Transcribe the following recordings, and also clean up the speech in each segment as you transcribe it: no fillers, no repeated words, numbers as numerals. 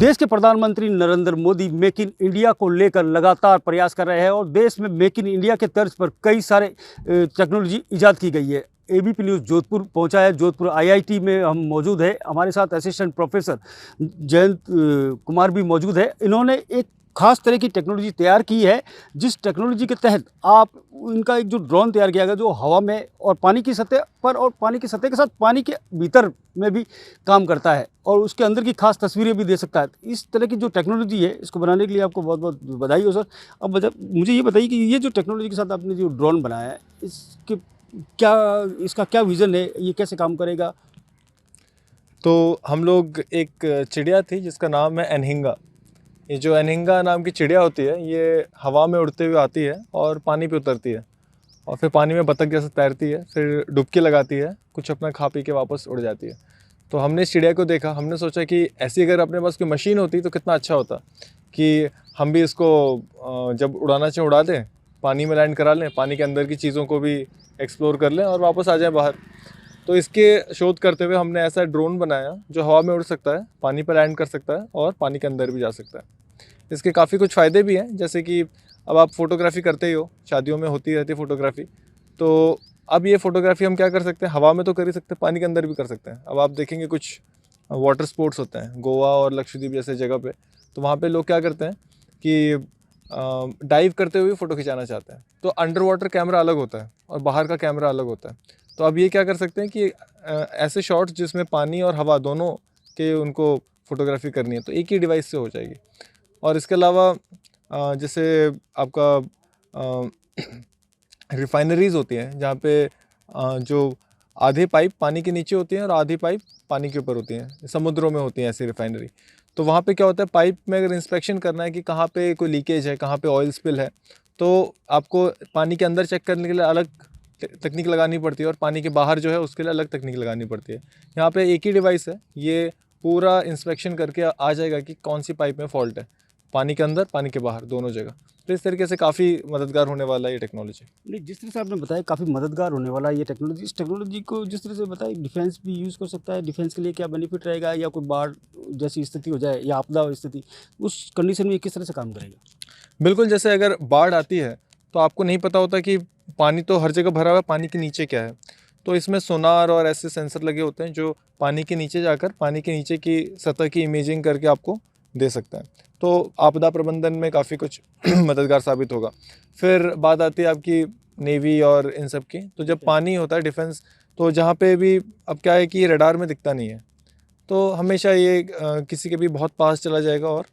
देश के प्रधानमंत्री Narendra Modi make in India को लेकर लगातार प्रयास कर रहे हैं और देश में मेक इन इंडिया के तर्ज पर कई सारे टेक्नोलॉजी ईजाद की गई है। एबीपी न्यूज़ जोधपुर पहुंचा है। जोधपुर आईआईटी में हम मौजूद है। हमारे साथ असिस्टेंट प्रोफेसर जयंत कुमार भी मौजूद है। इन्होंने एक खास तरह की टेक्नोलॉजी तैयार की है, जिस टेक्नोलॉजी के तहत आप इनका एक जो ड्रोन तैयार किया गया जो हवा में और पानी की सतह पर और पानी की सतह के साथ पानी के भीतर में भी काम करता है और उसके अंदर की खास तस्वीरें भी दे सकता है। इस तरह की जो टेक्नोलॉजी है इसको बनाने के लिए आपको बहुत बहुत बधाई हो सर। अब मुझे ये बताइए कि ये जो टेक्नोलॉजी के साथ आपने जो ड्रोन बनाया है इसका क्या विज़न है, ये कैसे काम करेगा? तो हम लोग एक चिड़िया थी जिसका नाम है एनहिंगा। ये जो एनहिंगा नाम की चिड़िया होती है ये हवा में उड़ते हुए आती है और पानी पे उतरती है और फिर पानी में बतख जैसे तैरती है, फिर डुबकी लगाती है, कुछ अपना खा पी के वापस उड़ जाती है। तो हमने इस चिड़िया को देखा, हमने सोचा कि ऐसी अगर अपने पास कोई मशीन होती तो कितना अच्छा होता कि हम भी इसको जब उड़ाना चाहें उड़ा दें, पानी में लैंड करा लें, पानी के अंदर की चीज़ों को भी एक्सप्लोर कर लें और वापस आ जाएं बाहर। तो इसके शोध करते हुए हमने ऐसा ड्रोन बनाया जो हवा में उड़ सकता है, पानी पर लैंड कर सकता है और पानी के अंदर भी जा सकता है। इसके काफ़ी कुछ फ़ायदे भी हैं, जैसे कि अब आप फ़ोटोग्राफ़ी करते ही हो, शादियों में होती रहती है फ़ोटोग्राफ़ी। तो अब ये फ़ोटोग्राफ़ी हम क्या कर सकते हैं, हवा में तो कर ही सकते हैं, पानी के अंदर भी कर सकते हैं। अब आप देखेंगे कुछ वाटर स्पोर्ट्स होते हैं गोवा और लक्षद्वीप जैसे जगह पे, तो वहाँ पे लोग क्या करते हैं कि डाइव करते हुए फ़ोटो खिंचाना चाहते हैं। तो अंडर वाटर कैमरा अलग होता है और बाहर का कैमरा अलग होता है। तो अब ये क्या कर सकते हैं कि ऐसे शॉट्स जिसमें पानी और हवा दोनों के उनको फ़ोटोग्राफ़ी करनी है तो एक ही डिवाइस से हो जाएगी। और इसके अलावा जैसे आपका रिफाइनरीज़ होती हैं जहाँ पे जो आधे पाइप पानी के नीचे होती हैं और आधी पाइप पानी के ऊपर होती हैं, समुद्रों में होती हैं ऐसी रिफाइनरी। तो वहाँ पे क्या होता है, पाइप में अगर इंस्पेक्शन करना है कि कहाँ पे कोई लीकेज है, कहाँ पे ऑयल स्पिल है, तो आपको पानी के अंदर चेक करने के लिए अलग तकनीक लगानी पड़ती है और पानी के बाहर जो है उसके लिए अलग तकनीक लगानी पड़ती है। यहाँ पे एक ही डिवाइस है, ये पूरा इंस्पेक्शन करके आ जाएगा कि कौन सी पाइप में फॉल्ट है, पानी के अंदर पानी के बाहर दोनों जगह। तो इस तरीके से काफ़ी मददगार होने वाला है ये टेक्नोलॉजी। नहीं, जिस तरह से आपने बताया काफ़ी मददगार होने वाला है ये टेक्नोलॉजी। इस टेक्नोलॉजी को जिस तरह से बताया डिफेंस भी यूज़ कर सकता है। डिफेंस के लिए क्या बेनिफिट रहेगा, या कोई बाढ़ जैसी स्थिति हो जाए या आपदा स्थिति, उस कंडीशन में किस तरह से काम करेगा? बिल्कुल, जैसे अगर बाढ़ आती है तो आपको नहीं पता होता कि पानी तो हर जगह भरा हुआ है, पानी के नीचे क्या है। तो इसमें सोनार और ऐसे सेंसर लगे होते हैं जो पानी के नीचे जाकर पानी के नीचे की सतह की इमेजिंग करके आपको दे सकता है। तो आपदा प्रबंधन में काफ़ी कुछ मददगार साबित होगा। फिर बात आती है आपकी नेवी और इन सब की। तो जब पानी होता है डिफेंस, तो जहाँ पे भी अब क्या है कि रडार में दिखता नहीं है, तो हमेशा ये किसी के भी बहुत पास चला जाएगा और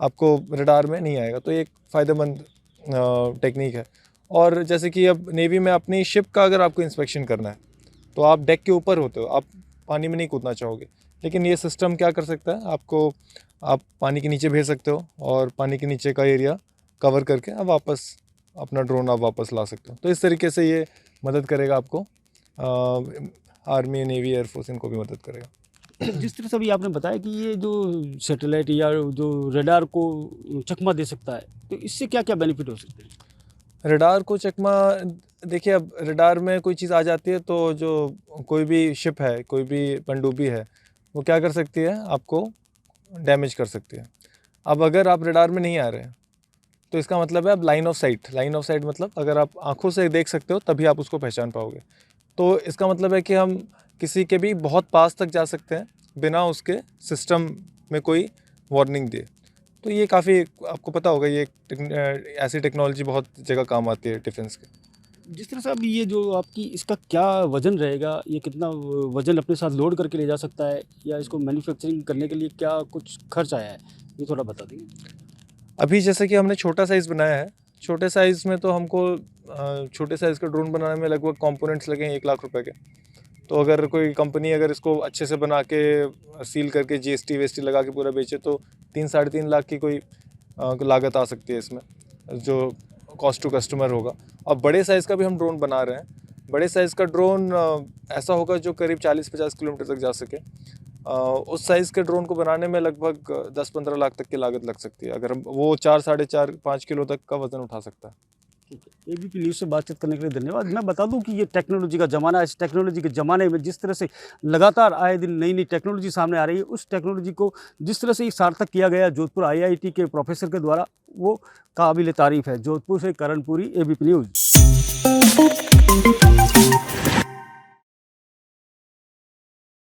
आपको रडार में नहीं आएगा। तो ये एक फ़ायदेमंद टेक्निक है। और जैसे कि अब नेवी में अपनी शिप का अगर आपको इंस्पेक्शन करना है तो आप डेक के ऊपर होते हो, आप पानी में नहीं कूदना चाहोगे, लेकिन ये सिस्टम क्या कर सकता है, आपको आप पानी के नीचे भेज सकते हो और पानी के नीचे का एरिया कवर करके आप वापस अपना ड्रोन आप वापस ला सकते हो। तो इस तरीके से ये मदद करेगा आपको, आर्मी, नेवी, एयरफोर्स इनको भी मदद करेगा। जिस तरह से अभी आपने बताया कि ये जो सैटेलाइट या जो रडार को चकमा दे सकता है, तो इससे क्या क्या बेनिफिट हो सकते हैं? रडार को चकमा, देखिए अब रडार में कोई चीज़ आ जाती है तो जो कोई भी शिप है, कोई भी पनडुब्बी है, वो क्या कर सकती है, आपको डैमेज कर सकती है। अब अगर आप रडार में नहीं आ रहे हैं तो इसका मतलब है आप लाइन ऑफ साइट मतलब अगर आप आंखों से देख सकते हो तभी आप उसको पहचान पाओगे। तो इसका मतलब है कि हम किसी के भी बहुत पास तक जा सकते हैं बिना उसके सिस्टम में कोई वार्निंग दिए। तो ये काफ़ी, आपको पता होगा ये ऐसी टेक्नोलॉजी बहुत जगह काम आती है डिफेंस के। जिस तरह से अब ये जो आपकी इसका क्या वज़न रहेगा, ये कितना वज़न अपने साथ लोड करके ले जा सकता है, या इसको मैन्युफैक्चरिंग करने के लिए क्या कुछ खर्च आया है, ये थोड़ा बता देंगे? अभी जैसे कि हमने छोटा साइज़ बनाया है, छोटे साइज़ में तो हमको छोटे साइज़ का ड्रोन बनाने में लगभग कंपोनेंट्स लगे हैं 1 लाख रुपए के। तो अगर कोई कंपनी अगर इसको अच्छे से बना के सील करके जीएसटी वीएसटी लगा के पूरा बेचे तो 3-3.5 लाख की कोई लागत आ सकती है इसमें, जो कॉस्ट टू कस्टमर होगा। और बड़े साइज़ का भी हम ड्रोन बना रहे हैं। बड़े साइज़ का ड्रोन ऐसा होगा जो करीब 40-50 किलोमीटर तक जा सके। उस साइज़ के ड्रोन को बनाने में लगभग 10-15 लाख तक की लागत लग सकती है, अगर हम वो 4, साढ़े 4, 5 किलो तक का वज़न उठा सकता है। एबीपी न्यूज़ से बातचीत करने के लिए धन्यवाद। मैं बता दूं कि ये टेक्नोलॉजी का ज़माना है। इस टेक्नोलॉजी के ज़माने में जिस तरह से लगातार आए दिन नई नई टेक्नोलॉजी सामने आ रही है, उस टेक्नोलॉजी को जिस तरह से सार्थक किया गया जोधपुर आईआईटी के प्रोफेसर के द्वारा, वो काबिल तारीफ़ है। जोधपुर से करण पुरी, एबीपी न्यूज़।